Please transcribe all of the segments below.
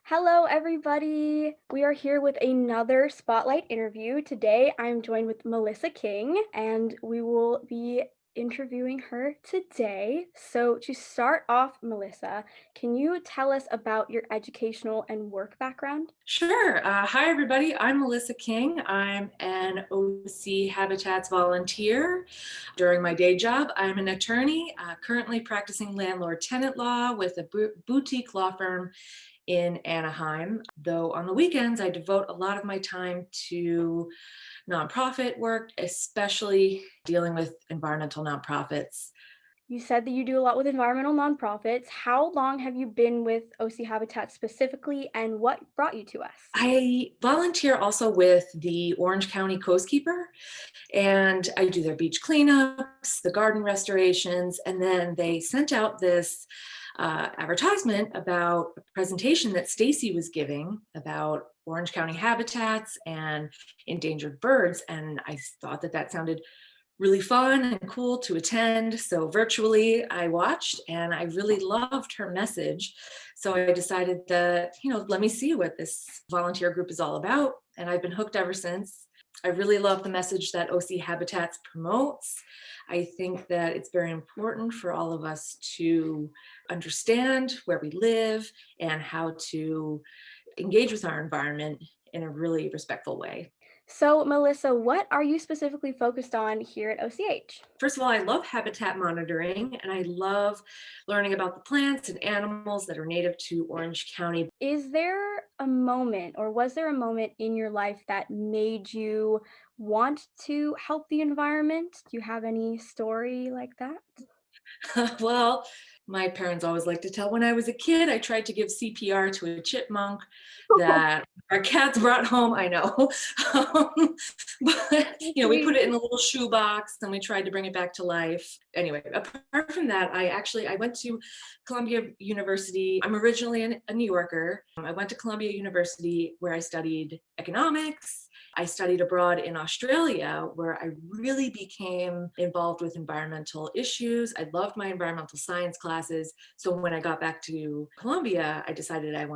Hello, everybody. We are here with another spotlight interview. Today, I'm joined with Melissa King, and we will be interviewing her today. So, to start off, Melissa, can you tell us about your educational and work background? Sure. Hi, everybody. I'm Melissa King. I'm an OC Habitats volunteer. During my day job, I'm an attorney, currently practicing landlord tenant law with a boutique law firm in Anaheim. Though on the weekends, I devote a lot of my time to nonprofit work, especially dealing with environmental nonprofits. You said that you do a lot with environmental nonprofits. How long have you been with OC Habitat specifically, and what brought you to us? I volunteer also with the Orange County Coastkeeper, and I do their beach cleanups, the garden restorations, and then they sent out this advertisement about a presentation that Stacy was giving about Orange County habitats and endangered birds, and I thought that sounded really fun and cool to attend. So virtually I watched and I really loved her message. So I decided that, let me see what this volunteer group is all about. And I've been hooked ever since. I really love the message that OC Habitats promotes. I think that it's very important for all of us to understand where we live and how to engage with our environment in a really respectful way. So, Melissa, what are you specifically focused on here at OCH? First of all, I love habitat monitoring and I love learning about the plants and animals that are native to Orange County. Is there a moment or was there a moment in your life that made you want to help the environment? Do you have any story like that? Well, my parents always like to tell when I was a kid, I tried to give CPR to a chipmunk that our cats brought home. I know. Um, but, we put Sweet. it in a little shoebox and we tried to bring it back to life. Anyway, apart from that, I went to Columbia University. I'm originally a New Yorker. I went to Columbia University where I studied economics. I studied abroad in Australia where I really became involved with environmental issues. I loved my environmental science classes. So when I got back to Columbia, I decided I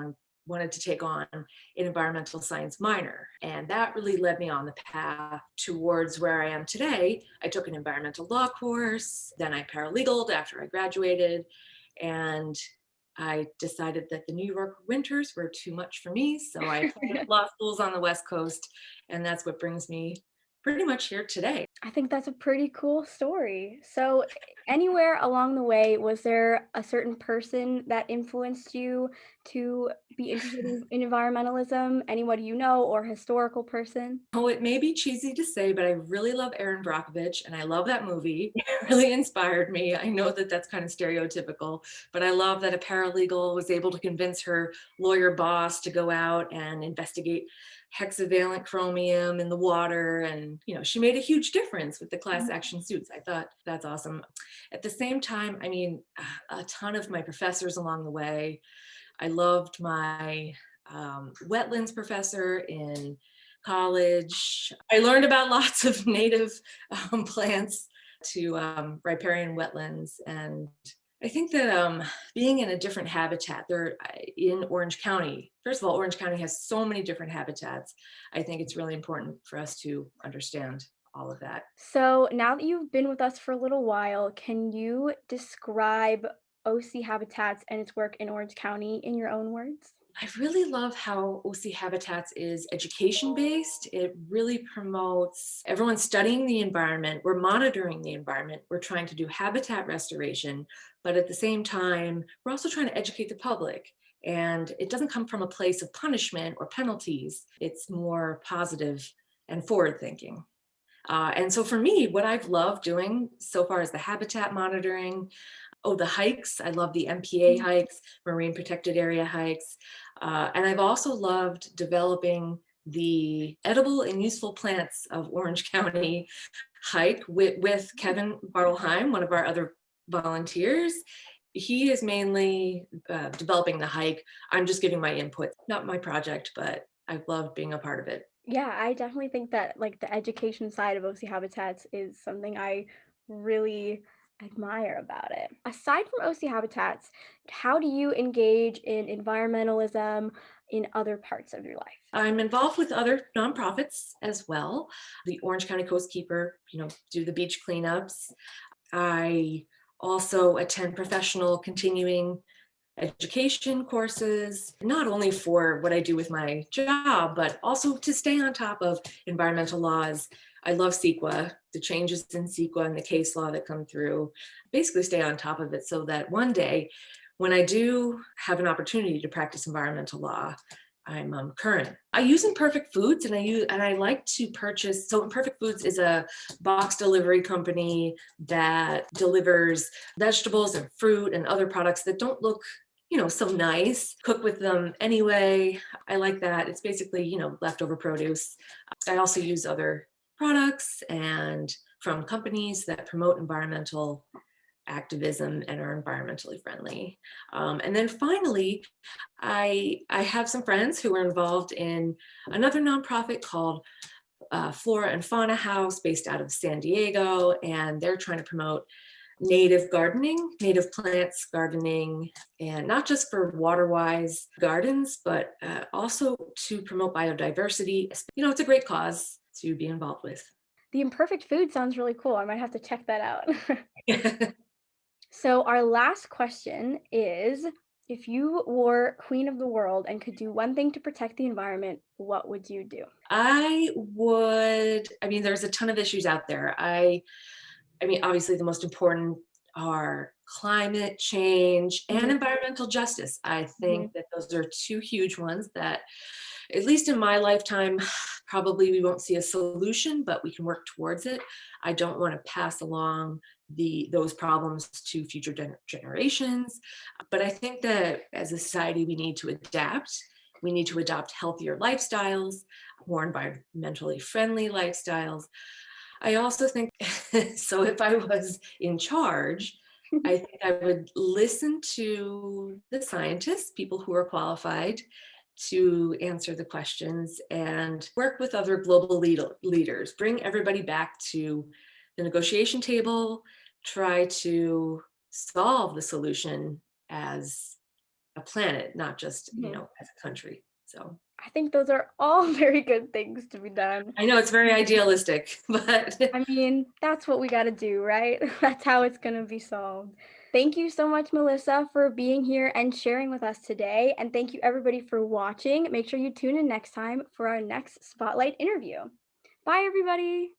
wanted to take on an environmental science minor. And that really led me on the path towards where I am today. I took an environmental law course, then I paralegaled after I graduated. And I decided that the New York winters were too much for me. So I applied to law schools on the West Coast. And that's what brings me pretty much here today. I think that's a pretty cool story. So, anywhere along the way, was there a certain person that influenced you to be interested in environmentalism? Anyone you know or historical person? Oh, it may be cheesy to say, but I really love Erin Brockovich and I love that movie. It really inspired me. I know that that's kind of stereotypical, but I love that a paralegal was able to convince her lawyer boss to go out and investigate hexavalent chromium in the water. And, she made a huge difference with the class action suits. I thought that's awesome. At the same time, I mean, a ton of my professors along the way. I loved my wetlands professor in college. I learned about lots of native plants to riparian wetlands. And I think that being in a different habitat, there in Orange County, first of all, Orange County has so many different habitats. I think it's really important for us to understand all of that. So, now that you've been with us for a little while, can you describe OC Habitats and its work in Orange County in your own words? I really love how OC Habitats is education based. It really promotes everyone studying the environment. We're monitoring the environment. We're trying to do habitat restoration, but at the same time, we're also trying to educate the public. And it doesn't come from a place of punishment or penalties. It's more positive and forward thinking. And so for me, what I've loved doing so far is the habitat monitoring. Oh, the hikes. I love the MPA hikes, marine protected area hikes. And I've also loved developing the edible and useful plants of Orange County hike with Kevin Bartleheim, one of our other volunteers. He is mainly developing the hike. I'm just giving my input, not my project, but I've loved being a part of it. Yeah, I definitely think that like the education side of OC Habitats is something I really admire about it. Aside from OC Habitats, how do you engage in environmentalism in other parts of your life? I'm involved with other nonprofits as well. The Orange County Coastkeeper, do the beach cleanups. I also attend professional continuing education courses, not only for what I do with my job, but also to stay on top of environmental laws. I love CEQA, the changes in CEQA and the case law that come through, basically stay on top of it so that one day when I do have an opportunity to practice environmental law, I'm current. I use Imperfect Foods, and I like to purchase. So Imperfect Foods is a box delivery company that delivers vegetables and fruit and other products that don't look so nice. Cook with them anyway. I like that. It's basically leftover produce. I also use other products and from companies that promote environmental activism and are environmentally friendly. And then finally, I have some friends who are involved in another nonprofit called Flora and Fauna House based out of San Diego, and they're trying to promote native gardening, native plants gardening, and not just for water-wise gardens, but also to promote biodiversity. It's a great cause to be involved with. The Imperfect Food sounds really cool. I might have to check that out. So, our last question is, if you were queen of the world and could do one thing to protect the environment, what would you do? There's a ton of issues out there. Obviously, the most important are climate change and Mhm, environmental justice. I think mhm. that those are two huge ones that, at least in my lifetime, probably we won't see a solution, but we can work towards it. I don't want to pass along those problems to future generations. But I think that as a society, we need to adapt. We need to adopt healthier lifestyles, more environmentally friendly lifestyles. I also think so if I was in charge, I think I would listen to the scientists, people who are qualified to answer the questions, and work with other global leaders, bring everybody back to the negotiation table, try to solve the solution as a planet, not just, Mhm. as a country. So I think those are all very good things to be done. I know it's very idealistic, but I mean, that's what we gotta do, right? That's how it's gonna be solved. Thank you so much, Melissa, for being here and sharing with us today. And thank you, everybody, for watching. Make sure you tune in next time for our next Spotlight interview. Bye, everybody.